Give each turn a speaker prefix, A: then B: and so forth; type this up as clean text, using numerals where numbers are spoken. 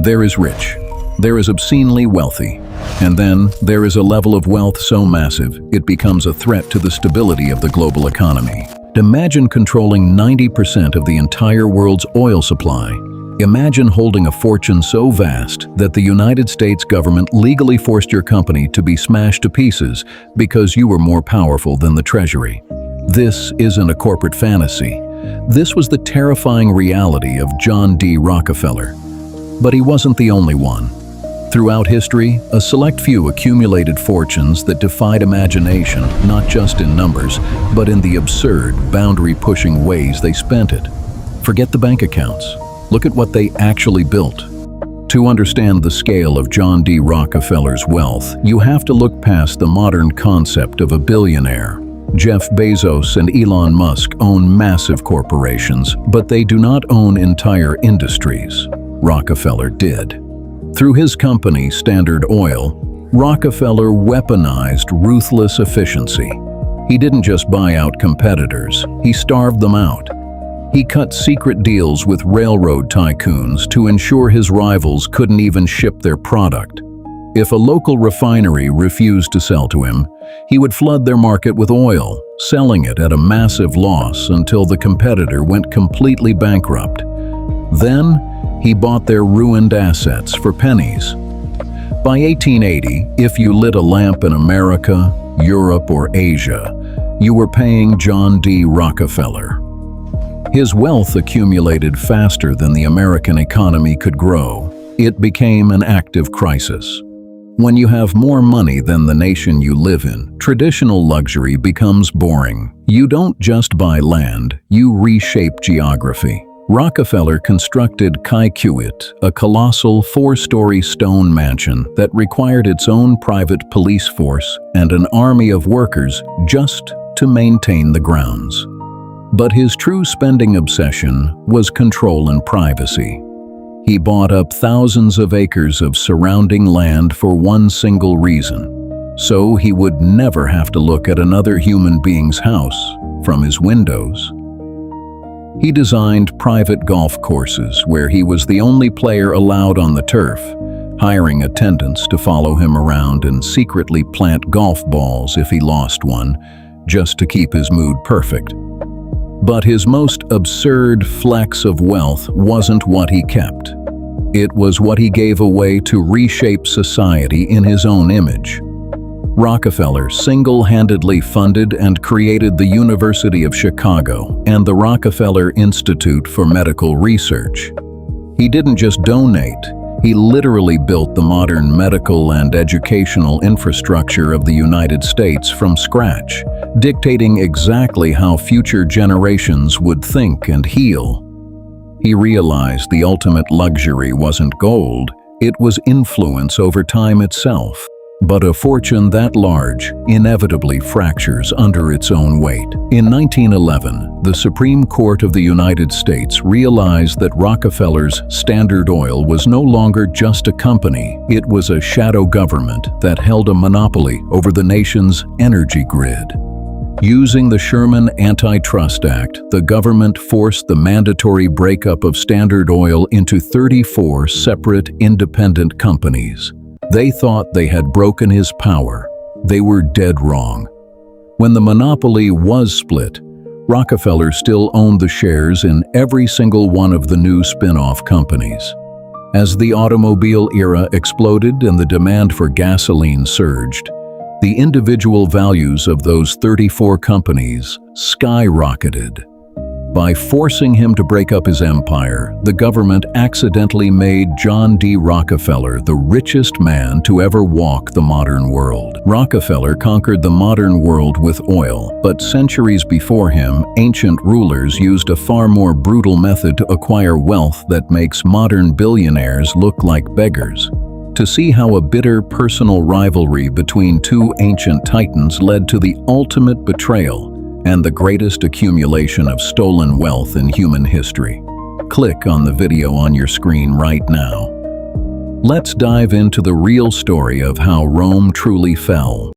A: There is rich. There is obscenely wealthy. And then there is a level of wealth so massive, it becomes a threat to the stability of the global economy. Imagine controlling 90% of the entire world's oil supply. Imagine holding a fortune so vast that the United States government legally forced your company to be smashed to pieces because you were more powerful than the Treasury. This isn't a corporate fantasy. This was the terrifying reality of John D. Rockefeller. But he wasn't the only one. Throughout history, a select few accumulated fortunes that defied imagination, not just in numbers, but in the absurd, boundary-pushing ways they spent it. Forget the bank accounts. Look at what they actually built. To understand the scale of John D. Rockefeller's wealth, you have to look past the modern concept of a billionaire. Jeff Bezos and Elon Musk own massive corporations, but they do not own entire industries. Rockefeller did. Through his company, Standard Oil, Rockefeller weaponized ruthless efficiency. He didn't just buy out competitors, he starved them out. He cut secret deals with railroad tycoons to ensure his rivals couldn't even ship their product. If a local refinery refused to sell to him, he would flood their market with oil, selling it at a massive loss until the competitor went completely bankrupt. Then, he bought their ruined assets for pennies. By 1880, if you lit a lamp in America, Europe, or Asia, you were paying John D. Rockefeller. His wealth accumulated faster than the American economy could grow. It became an active crisis. When you have more money than the nation you live in, traditional luxury becomes boring. You don't just buy land, you reshape geography. Rockefeller constructed Kykuit, a colossal 4-story stone mansion that required its own private police force and an army of workers just to maintain the grounds. But his true spending obsession was control and privacy. He bought up thousands of acres of surrounding land for one single reason: so he would never have to look at another human being's house from his windows. He designed private golf courses where he was the only player allowed on the turf, hiring attendants to follow him around and secretly plant golf balls if he lost one, just to keep his mood perfect. But his most absurd flex of wealth wasn't what he kept. It was what he gave away to reshape society in his own image. Rockefeller single-handedly funded and created the University of Chicago and the Rockefeller Institute for Medical Research. He didn't just donate, he literally built the modern medical and educational infrastructure of the United States from scratch, dictating exactly how future generations would think and heal. He realized the ultimate luxury wasn't gold, it was influence over time itself. But a fortune that large inevitably fractures under its own weight. In 1911, the Supreme Court of the United States realized that Rockefeller's Standard Oil was no longer just a company, it was a shadow government that held a monopoly over the nation's energy grid. Using the Sherman Antitrust Act, the government forced the mandatory breakup of Standard Oil into 34 separate independent companies. They thought they had broken his power. They were dead wrong. When the monopoly was split, Rockefeller still owned the shares in every single one of the new spin-off companies. As the automobile era exploded and the demand for gasoline surged, the individual values of those 34 companies skyrocketed. By forcing him to break up his empire, the government accidentally made John D. Rockefeller the richest man to ever walk the modern world. Rockefeller conquered the modern world with oil, but centuries before him, ancient rulers used a far more brutal method to acquire wealth that makes modern billionaires look like beggars. To see how a bitter personal rivalry between two ancient titans led to the ultimate betrayal and the greatest accumulation of stolen wealth in human history. Click on the video on your screen right now. Let's dive into the real story of how Rome truly fell.